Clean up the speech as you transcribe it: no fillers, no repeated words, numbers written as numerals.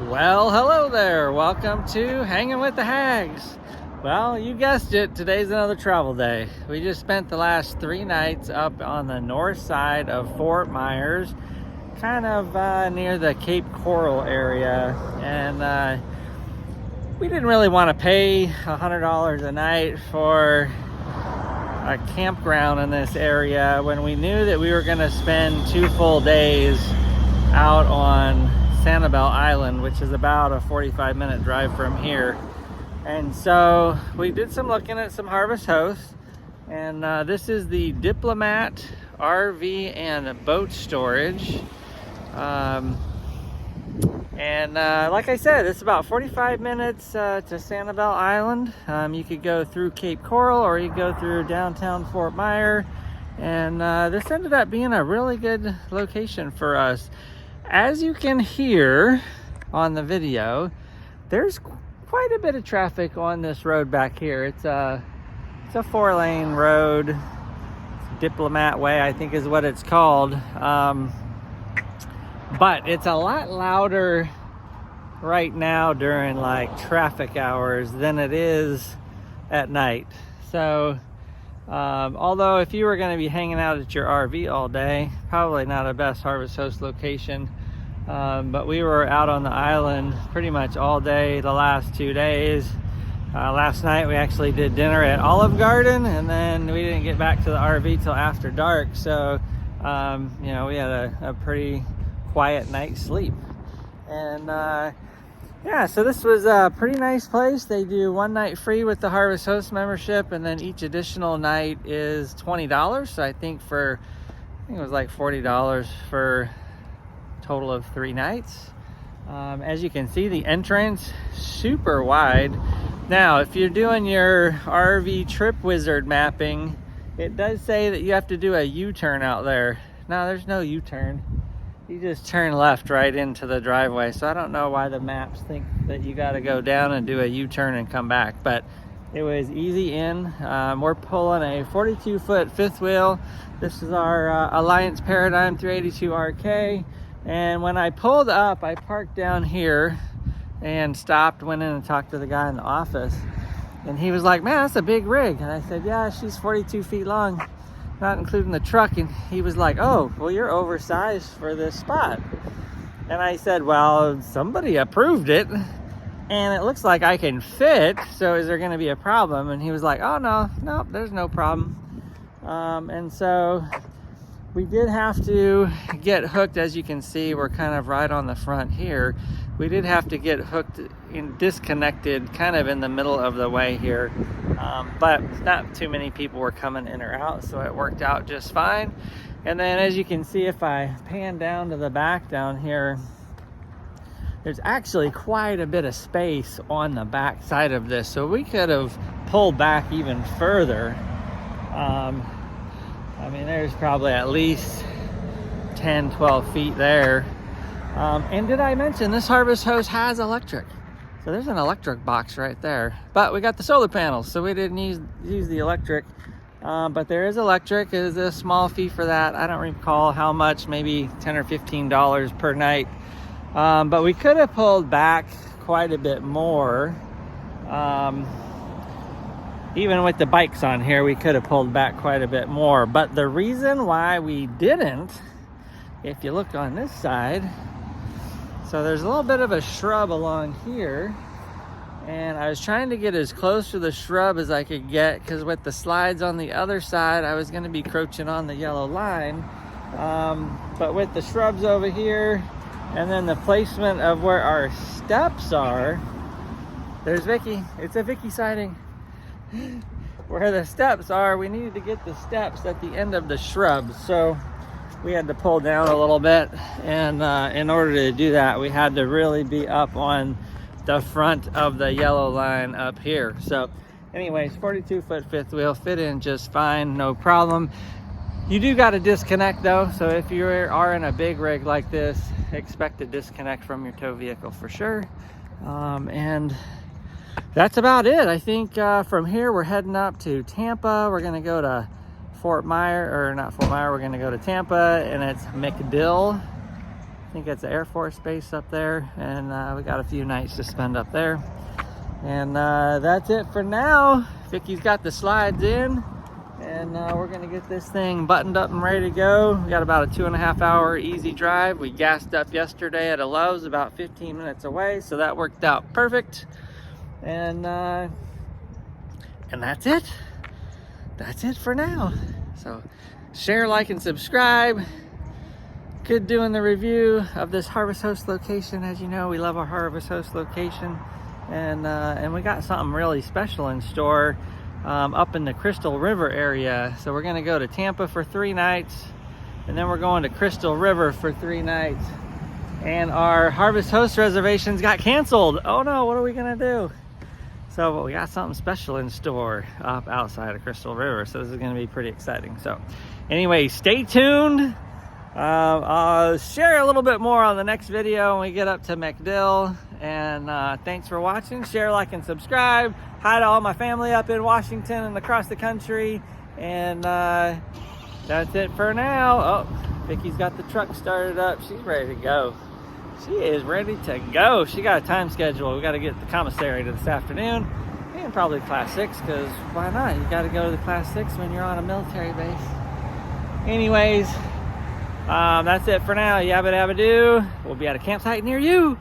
Well, hello there. Welcome to Hanging with the Hags. Well, you guessed it, today's another travel day. We just spent the last 3 nights up on the north side of Fort Myers, kind of near the Cape Coral area, and we didn't really want to pay $100 a night for a campground in this area when we knew that we were going to spend 2 full days out on Sanibel Island, which is about a 45-minute drive from here. And so we did some looking at some Harvest Hosts, and this is the Diplomat RV and boat storage. Like I said, it's about 45 minutes to Sanibel Island. You could go through Cape Coral or you could go through downtown Fort Myers, and this ended up being a really good location for us. As you can hear on the video, there's quite a bit of traffic on this road back here. It's a 4-lane road. Diplomat Way, I think is what it's called. But it's a lot louder right now during like traffic hours than it is at night. So although if you were going to be hanging out at your RV all day, probably not a best Harvest Host location. But we were out on the island pretty much all day the last 2 days. Last night we actually did dinner at Olive Garden, and then we didn't get back to the RV till after dark. So we had a pretty quiet night's sleep. And yeah, so this was a pretty nice place. They do 1 night free with the Harvest Host membership, and then each additional night is $20. So I think it was like $40 for a total of 3 nights. As you can see, the entrance super wide. Now, if you're doing your RV Trip Wizard mapping, it does say that you have to do a U-turn out there. No, there's no U-turn. You just turn left right into the driveway. So I don't know why the maps think that you got to go down and do a U-turn and come back, but it was easy in. We're pulling a 42-foot fifth wheel. This is our Alliance Paradigm 382RK. And when I pulled up, I parked down here and stopped, went in and talked to the guy in the office. And he was like, "Man, that's a big rig." And I said, "Yeah, she's 42 feet long, not including the truck." And he was like, "Oh, well, you're oversized for this spot." And I said, "Well, somebody approved it and it looks like I can fit, so is there going to be a problem?" And he was like, "Oh, no, there's no problem." And so we did have to get hooked. As you can see, we're kind of right on the front here. We did have to get hooked and disconnected kind of in the middle of the way here. But not too many people were coming in or out, so it worked out just fine. And then as you can see, if I pan down to the back down here, there's actually quite a bit of space on the back side of this. So we could have pulled back even further. I mean, there's probably at least 10, 12 feet there. And did I mention this Harvest Host has electric? So there's an electric box right there. But we got the solar panels, so we didn't use the electric. But there is electric. It is a small fee for that. I don't recall how much, maybe $10 or $15 per night. But we could have pulled back quite a bit more. Even with the bikes on here, we could have pulled back quite a bit more. But the reason why we didn't, if you look on this side, so there's a little bit of a shrub along here, and I was trying to get as close to the shrub as I could get, because with the slides on the other side, I was going to be crouching on the yellow line. But with the shrubs over here, and then the placement of where our steps are, there's Vicky. It's a Vicky sighting. Where the steps are, we needed to get the steps at the end of the shrubs. So we had to pull down a little bit, and in order to do that, we had to really be up on the front of the yellow line up here. So anyways, 42-foot fifth wheel fit in just fine, no problem. You do got to disconnect though, so if you are in a big rig like this, expect to disconnect from your tow vehicle for sure. And that's about it. I think from here we're heading up to Tampa. We're gonna go to Fort Myers, or not Fort Myers, we're gonna go to Tampa, and it's MacDill think it's the Air Force Base up there, and we got a few nights to spend up there. And that's it for now. Vicky's got the slides in, and we're gonna get this thing buttoned up and ready to go. We got about a 2.5 hour easy drive. We gassed up yesterday at a Lowe's about 15 minutes away, so that worked out perfect. And that's it. That's it for now. So share, like, and subscribe. Good doing the review of this Harvest Host location. As you know, we love our Harvest Host location, and we got something really special in store up in the Crystal River area. So we're gonna go to Tampa for 3 nights, and then we're going to Crystal River for 3 nights. And our Harvest Host reservations got canceled. Oh no, what are we gonna do? So we got something special in store up outside of Crystal River. So this is gonna be pretty exciting. So anyway, stay tuned. I'll share a little bit more on the next video when we get up to MacDill. And thanks for watching. Share, like, and subscribe. Hi to all my family up in Washington and across the country. And that's it for now. Oh, Vicky's got the truck started up. She's ready to go. She is ready to go. She got a time schedule. We got to get the commissary to this afternoon, and probably Class 6, because why not? You got to go to the Class 6 when you're on a military base. Anyways, that's it for now. Yabba dabba doo. We'll be at a campsite near you.